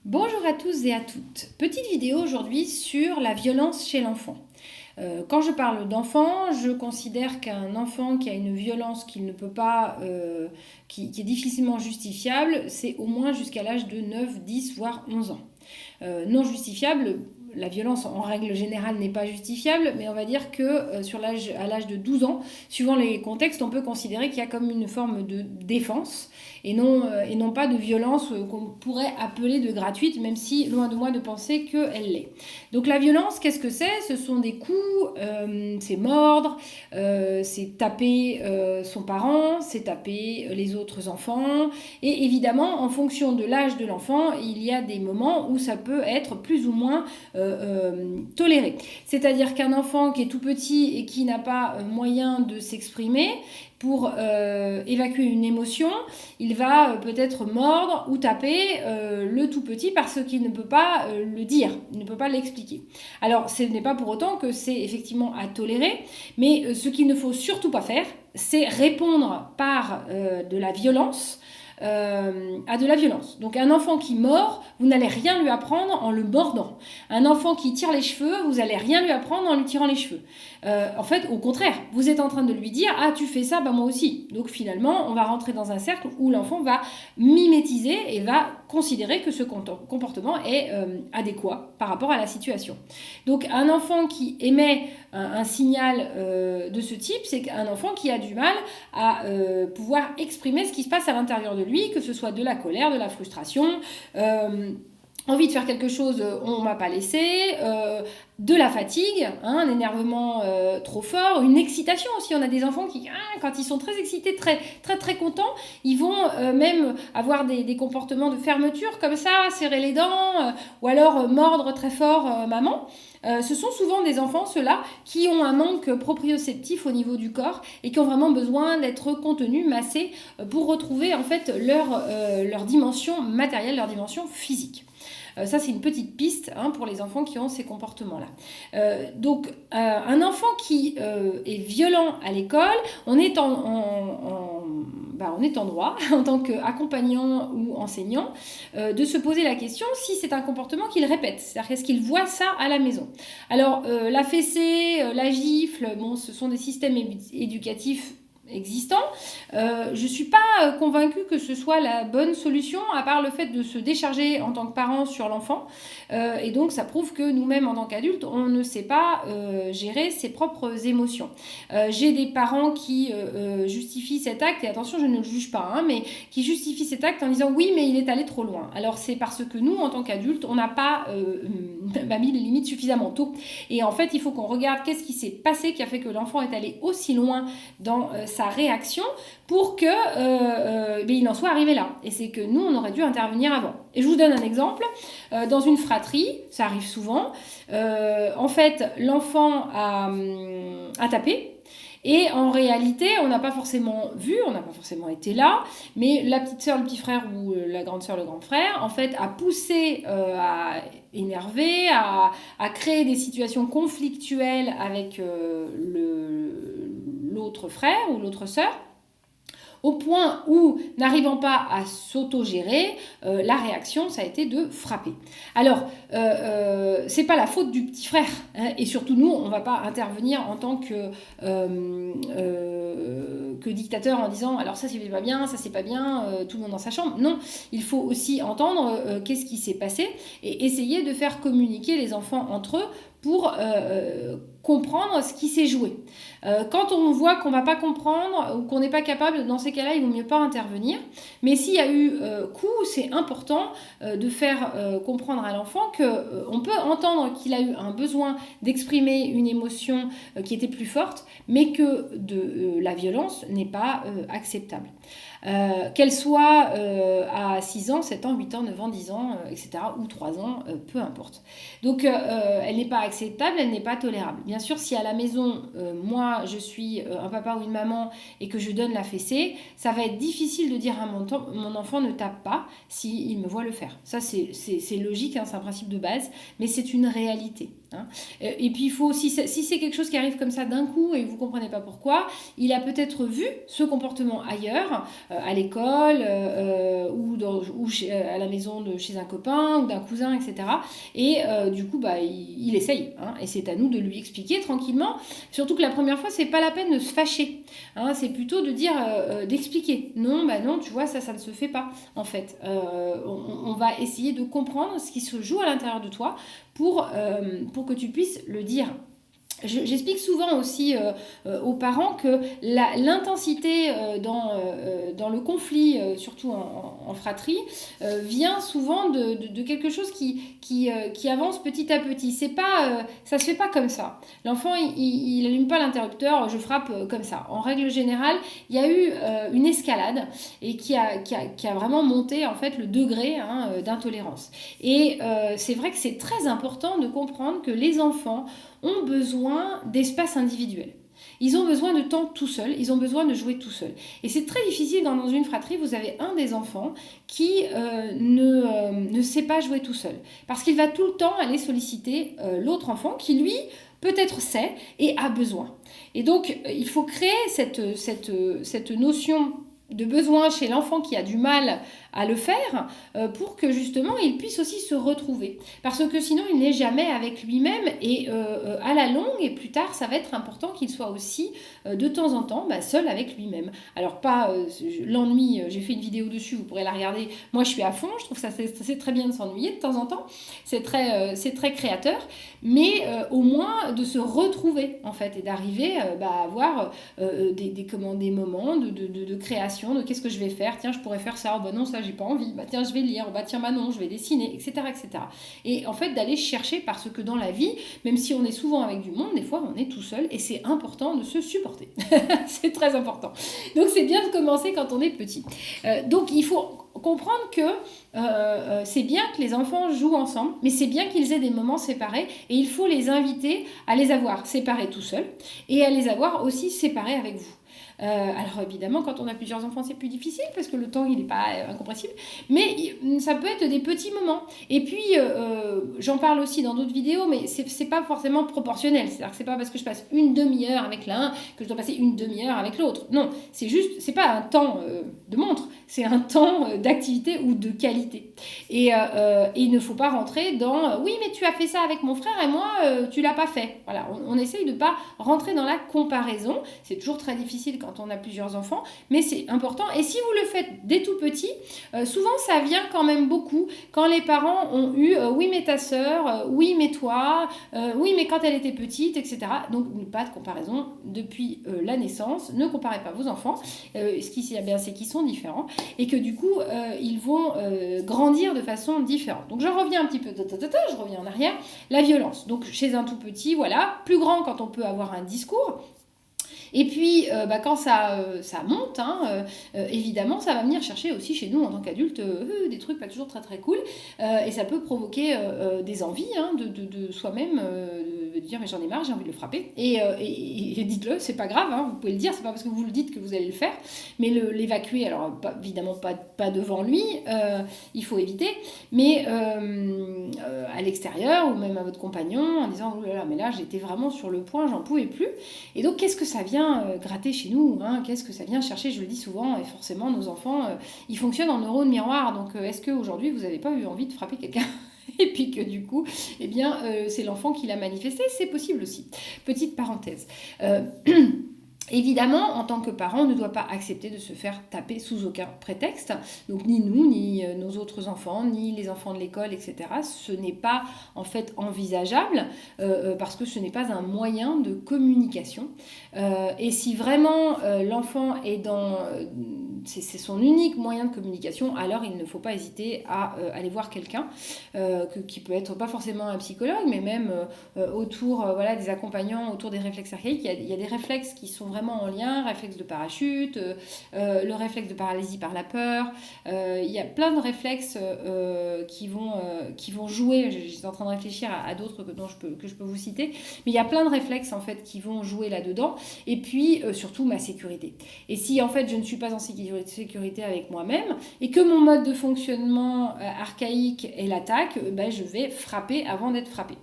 Bonjour à tous et à toutes. Petite vidéo aujourd'hui sur la violence chez l'enfant. Quand je parle d'enfant, je considère qu'un enfant qui a une violence qu'il ne peut pas, qui est difficilement justifiable, c'est au moins jusqu'à l'âge de 9, 10, voire 11 ans. Non justifiable, la violence en règle générale n'est pas justifiable, mais on va dire que à l'âge de 12 ans, suivant les contextes, on peut considérer qu'il y a comme une forme de défense et non pas de violence qu'on pourrait appeler de gratuite, même si loin de moi de penser qu'elle l'est. Donc la violence, qu'est-ce que c'est ? Ce sont des coups, c'est mordre, c'est taper son parent, c'est taper les autres enfants, et évidemment, en fonction de l'âge de l'enfant, il y a des moments où ça peut être plus ou moins toléré. C'est-à-dire qu'un enfant qui est tout petit et qui n'a pas moyen de s'exprimer, pour évacuer une émotion, il va peut-être mordre ou taper le tout petit parce qu'il ne peut pas le dire, il ne peut pas l'expliquer. Alors, ce n'est pas pour autant que c'est effectivement à tolérer, mais ce qu'il ne faut surtout pas faire, c'est répondre par de la violence à de la violence. Donc un enfant qui mord, vous n'allez rien lui apprendre en le mordant. Un enfant qui tire les cheveux, vous n'allez rien lui apprendre en lui tirant les cheveux. En fait, au contraire, vous êtes en train de lui dire « Ah, tu fais ça, bah moi aussi ». Donc finalement, on va rentrer dans un cercle où l'enfant va mimétiser et va considérer que ce comportement est adéquat par rapport à la situation. Donc un enfant qui émet un signal de ce type, c'est un enfant qui a du mal à pouvoir exprimer ce qui se passe à l'intérieur de lui, que ce soit de la colère, de la frustration, envie de faire quelque chose, on ne m'a pas laissé, de la fatigue, un énervement trop fort, une excitation aussi. On a des enfants qui, quand ils sont très excités, très contents, ils vont même avoir des comportements de fermeture comme ça, serrer les dents, ou alors mordre très fort maman. Ce sont souvent des enfants, ceux-là, qui ont un manque proprioceptif au niveau du corps et qui ont vraiment besoin d'être contenus, massés, pour retrouver en fait leur dimension matérielle, leur dimension physique. Ça, c'est une petite piste pour les enfants qui ont ces comportements-là. Donc, un enfant qui est violent à l'école, on est en droit, en tant qu'accompagnant ou enseignant, de se poser la question si c'est un comportement qu'il répète. C'est-à-dire, est-ce qu'il voit ça à la maison ? Alors, la fessée, la gifle, bon, ce sont des systèmes éducatifs existants. Je ne suis pas convaincue que ce soit la bonne solution, à part le fait de se décharger en tant que parent sur l'enfant. Et donc, ça prouve que nous-mêmes, en tant qu'adultes, on ne sait pas gérer ses propres émotions. J'ai des parents qui justifient cet acte, et attention, je ne le juge pas, mais qui justifient cet acte en disant « oui, mais il est allé trop loin ». Alors, c'est parce que nous, en tant qu'adultes, on n'a pas mis les limites suffisamment tôt. Et en fait, il faut qu'on regarde qu'est-ce qui s'est passé qui a fait que l'enfant est allé aussi loin dans sa réaction pour que il en soit arrivé là. Et c'est que nous, on aurait dû intervenir avant. Et je vous donne un exemple. Dans une fratrie, ça arrive souvent, en fait, l'enfant a tapé. Et en réalité, on n'a pas forcément vu, on n'a pas forcément été là, mais la petite sœur, le petit frère ou la grande sœur, le grand frère, en fait, a poussé à énerver, à créer des situations conflictuelles avec l'autre frère ou l'autre sœur, au point où, n'arrivant pas à s'auto-gérer, la réaction, ça a été de frapper. Alors, c'est pas la faute du petit frère, et surtout nous, on va pas intervenir en tant que dictateur en disant alors ça c'est pas bien, ça c'est pas bien, tout le monde dans sa chambre. Non, il faut aussi entendre qu'est-ce qui s'est passé et essayer de faire communiquer les enfants entre eux pour comprendre ce qui s'est joué. Quand on voit qu'on ne va pas comprendre ou qu'on n'est pas capable, dans ces cas-là, il vaut mieux pas intervenir. Mais s'il y a eu coup, c'est important de faire comprendre à l'enfant qu'on peut entendre qu'il a eu un besoin d'exprimer une émotion qui était plus forte, mais que la violence n'est pas acceptable. Qu'elle soit à 6 ans, 7 ans, 8 ans, 9 ans, 10 ans, etc., ou 3 ans, peu importe. Donc, elle n'est pas acceptable, elle n'est pas tolérable. Bien sûr, si à la maison, moi, je suis un papa ou une maman et que je donne la fessée, ça va être difficile de dire à mon enfant ne tape pas s'il me voit le faire. Ça, c'est logique, c'est un principe de base, mais c'est une réalité. hein. Et puis il faut aussi, si c'est quelque chose qui arrive comme ça d'un coup et vous ne comprenez pas pourquoi, il a peut-être vu ce comportement ailleurs, à l'école à la maison chez un copain ou d'un cousin, etc. Et du coup, il essaye, hein, et c'est à nous de lui expliquer tranquillement. Surtout que la première fois, c'est pas la peine de se fâcher, hein, c'est plutôt de dire, d'expliquer. Non, non, tu vois, ça ne se fait pas, en fait. On va essayer de comprendre ce qui se joue à l'intérieur de toi pour que tu puisses le dire. J'explique souvent aussi aux parents que l'intensité dans le conflit, surtout en fratrie, vient souvent de quelque chose qui avance petit à petit. Ça se fait pas comme ça. L'enfant, il allume pas l'interrupteur, je frappe comme ça. En règle générale, il y a eu une escalade et qui a vraiment monté en fait le degré, hein, d'intolérance. Et c'est vrai que c'est très important de comprendre que les enfants ont besoin d'espace individuel. Ils ont besoin de temps tout seul, ils ont besoin de jouer tout seul. Et c'est très difficile dans une fratrie, vous avez un des enfants qui ne sait pas jouer tout seul. Parce qu'il va tout le temps aller solliciter l'autre enfant qui, lui, peut-être sait et a besoin. Et donc, il faut créer cette notion de besoin chez l'enfant qui a du mal à le faire pour que justement il puisse aussi se retrouver. Parce que sinon il n'est jamais avec lui-même et à la longue et plus tard ça va être important qu'il soit aussi de temps en temps seul avec lui-même. Alors pas l'ennui, j'ai fait une vidéo dessus, vous pourrez la regarder. Moi je suis à fond, je trouve ça c'est très bien de s'ennuyer de temps en temps. C'est très créateur, mais au moins de se retrouver en fait et d'arriver à avoir des moments de création, de qu'est-ce que je vais faire, tiens je pourrais faire ça, oh, non ça j'ai pas envie, tiens je vais lire, tiens non je vais dessiner, etc., etc. Et en fait d'aller chercher, parce que dans la vie, même si on est souvent avec du monde, des fois on est tout seul et c'est important de se supporter. C'est très important. Donc c'est bien de commencer quand on est petit. Donc il faut comprendre que c'est bien que les enfants jouent ensemble, mais c'est bien qu'ils aient des moments séparés et il faut les inviter à les avoir séparés tout seuls et à les avoir aussi séparés avec vous. Alors évidemment, quand on a plusieurs enfants, c'est plus difficile parce que le temps, il n'est pas incompressible. Mais ça peut être des petits moments. Et puis, j'en parle aussi dans d'autres vidéos, mais c'est pas forcément proportionnel. C'est-à-dire que c'est pas parce que je passe une demi-heure avec l'un que je dois passer une demi-heure avec l'autre. Non, c'est juste, c'est pas un temps de montre, c'est un temps d'activité ou de qualité. Et il ne faut pas rentrer dans oui, mais tu as fait ça avec mon frère et moi, tu l'as pas fait. Voilà, on essaye de pas rentrer dans la comparaison. C'est toujours très difficile quand on a plusieurs enfants, mais c'est important. Et si vous le faites dès tout petit, souvent ça vient quand même beaucoup quand les parents ont eu oui mais ta sœur, oui mais toi, oui mais quand elle était petite, etc. Donc pas de comparaison depuis la naissance, ne comparez pas vos enfants. Ce qui est bien, c'est qu'ils sont différents et que du coup ils vont grandir de façon différente. Donc je reviens un petit peu, je reviens en arrière. La violence, donc chez un tout petit, voilà, plus grand quand on peut avoir un discours. Et puis, quand ça monte, évidemment, ça va venir chercher aussi chez nous, en tant qu'adultes, des trucs pas toujours très très cool. Et ça peut provoquer des envies de soi-même, de dire mais j'en ai marre, j'ai envie de le frapper. Et dites-le, c'est pas grave, vous pouvez le dire, c'est pas parce que vous le dites que vous allez le faire. Mais l'évacuer, alors évidemment pas devant lui, il faut éviter. Mais à l'extérieur, ou même à votre compagnon, en disant oh là là, mais là j'étais vraiment sur le point, j'en pouvais plus. Et donc qu'est-ce que ça vient gratter chez nous, qu'est-ce que ça vient chercher, je le dis souvent, et forcément nos enfants ils fonctionnent en neurones miroirs, donc est-ce qu'aujourd'hui vous n'avez pas eu envie de frapper quelqu'un et puis que du coup c'est l'enfant qui l'a manifesté, c'est possible aussi. Petite parenthèse. Évidemment, en tant que parent, on ne doit pas accepter de se faire taper sous aucun prétexte. Donc ni nous, ni nos autres enfants, ni les enfants de l'école, etc. Ce n'est pas en fait envisageable parce que ce n'est pas un moyen de communication. Et si vraiment l'enfant est dans... c'est son unique moyen de communication, alors il ne faut pas hésiter à aller voir quelqu'un qui peut être pas forcément un psychologue, mais même autour des accompagnants, autour des réflexes archaïques. Il y a des réflexes qui sont vraiment en lien, réflexe de parachute, le réflexe de paralysie par la peur. Il y a plein de réflexes qui vont jouer. J'étais en train de réfléchir à d'autres que je peux vous citer, mais il y a plein de réflexes en fait qui vont jouer là-dedans. Et puis surtout ma sécurité. Et si en fait je ne suis pas en sécurité sécurité avec moi-même et que mon mode de fonctionnement archaïque est l'attaque, je vais frapper avant d'être frappé.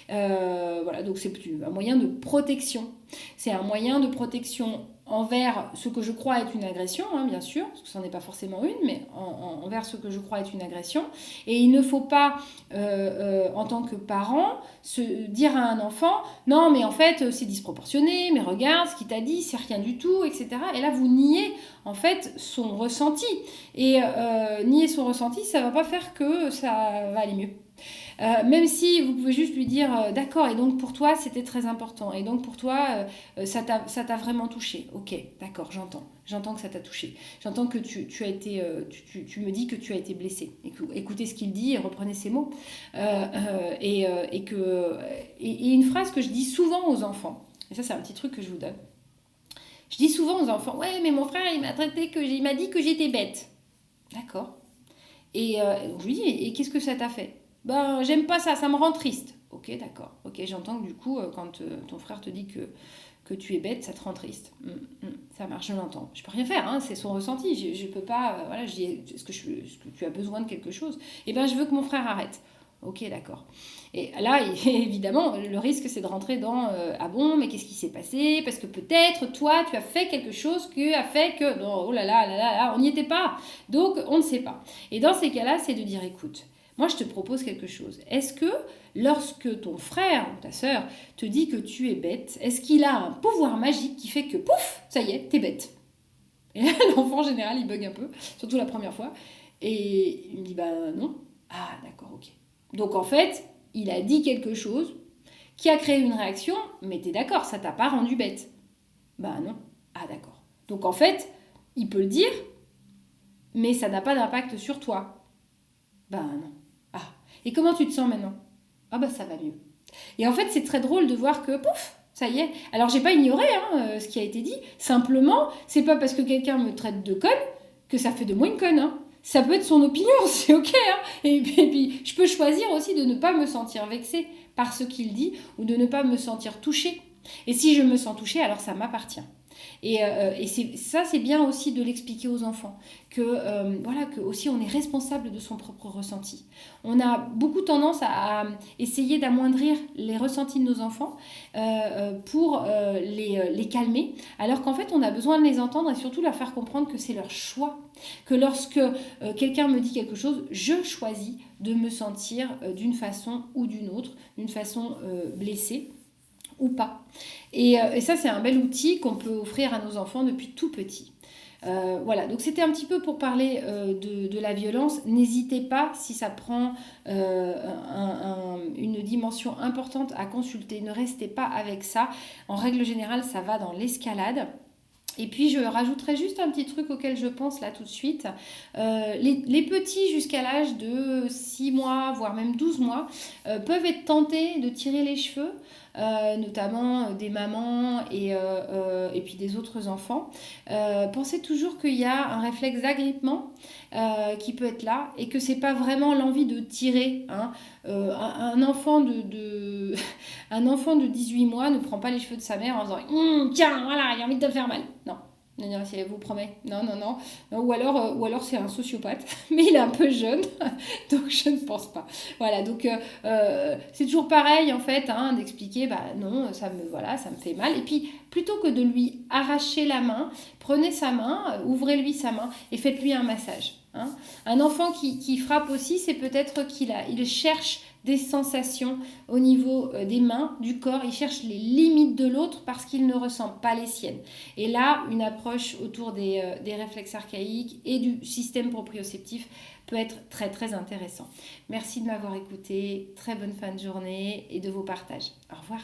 Voilà, donc c'est un moyen de protection. C'est un moyen de protection envers ce que je crois être une agression, bien sûr, parce que ce n'en est pas forcément une, mais envers ce que je crois être une agression. Et il ne faut pas, en tant que parent, se dire à un enfant, non mais en fait c'est disproportionné, mais regarde ce qu'il t'a dit, c'est rien du tout, etc. Et là vous niez en fait son ressenti. Et nier son ressenti, ça ne va pas faire que ça va aller mieux. Même si vous pouvez juste lui dire d'accord, et donc pour toi c'était très important, et donc pour toi ça t'a vraiment touché. Ok, d'accord, j'entends que ça t'a touché, j'entends que tu as été, tu me dis que tu as été blessé. Écoutez ce qu'il dit et reprenez ses mots. Et une phrase que je dis souvent aux enfants, et ça c'est un petit truc que je vous donne. Je dis souvent aux enfants, ouais mais mon frère il m'a dit que j'étais bête. D'accord. Et je lui dis, et qu'est-ce que ça t'a fait? Ben, j'aime pas ça, ça me rend triste. Ok, d'accord. Ok, j'entends que du coup, quand ton frère te dit que tu es bête, ça te rend triste. Ça marche, je l'entends. Je peux rien faire, c'est son ressenti. Je peux pas. Voilà, je dis, est-ce que tu as besoin de quelque chose? Eh ben, je veux que mon frère arrête. Ok, d'accord. Et là, évidemment, le risque, c'est de rentrer dans ah bon, mais qu'est-ce qui s'est passé? Parce que peut-être, toi, tu as fait quelque chose qui a fait que. Non, oh là là, on n'y était pas. Donc, on ne sait pas. Et dans ces cas-là, c'est de dire écoute, moi, je te propose quelque chose. Est-ce que lorsque ton frère ou ta sœur te dit que tu es bête, est-ce qu'il a un pouvoir magique qui fait que pouf, ça y est, t'es bête? Et là, l'enfant, en général, il bug un peu, surtout la première fois. Et il me dit bah non. Ah, d'accord, ok. Donc en fait, il a dit quelque chose qui a créé une réaction, mais t'es d'accord, ça t'a pas rendu bête. Bah non. Ah d'accord. Donc en fait, il peut le dire, mais ça n'a pas d'impact sur toi. Bah non. Ah. Et comment tu te sens maintenant? Ah bah ça va mieux. Et en fait, c'est très drôle de voir que pouf, ça y est. Alors j'ai pas ignoré ce qui a été dit. Simplement, c'est pas parce que quelqu'un me traite de conne que ça fait de moi une conne. Ça peut être son opinion, c'est ok. Et puis, je peux choisir aussi de ne pas me sentir vexée par ce qu'il dit ou de ne pas me sentir touchée. Et si je me sens touchée, alors ça m'appartient. Et c'est bien aussi de l'expliquer aux enfants, que aussi on est responsable de son propre ressenti. On a beaucoup tendance à essayer d'amoindrir les ressentis de nos enfants pour les calmer, alors qu'en fait on a besoin de les entendre et surtout leur faire comprendre que c'est leur choix. Que lorsque quelqu'un me dit quelque chose, je choisis de me sentir d'une façon ou d'une autre, d'une façon blessée ou pas. Et ça, c'est un bel outil qu'on peut offrir à nos enfants depuis tout petit. Voilà, donc c'était un petit peu pour parler de la violence. N'hésitez pas, si ça prend une dimension importante à consulter, ne restez pas avec ça. En règle générale, ça va dans l'escalade. Et puis je rajouterai juste un petit truc auquel je pense là tout de suite. Les petits jusqu'à l'âge de 6 mois, voire même 12 mois, peuvent être tentés de tirer les cheveux, notamment des mamans et puis des autres enfants. Pensez toujours qu'il y a un réflexe d'agrippement qui peut être là et que c'est pas vraiment l'envie de tirer. Un enfant un enfant de 18 mois ne prend pas les cheveux de sa mère en disant tiens, voilà, il a envie de te faire mal. Non. Non, si elle vous promet. Non. Ou alors c'est un sociopathe, mais il est un peu jeune, donc je ne pense pas. Voilà, donc c'est toujours pareil en fait, d'expliquer, non, ça me fait mal. Et puis, plutôt que de lui arracher la main, prenez sa main, ouvrez-lui sa main et faites-lui un massage. Un enfant qui frappe aussi, c'est peut-être qu'il cherche des sensations au niveau des mains, du corps. Il cherche les limites de l'autre parce qu'il ne ressent pas les siennes. Et là, une approche autour des réflexes archaïques et du système proprioceptif peut être très très intéressant. Merci de m'avoir écouté. Très bonne fin de journée et de vos partages. Au revoir.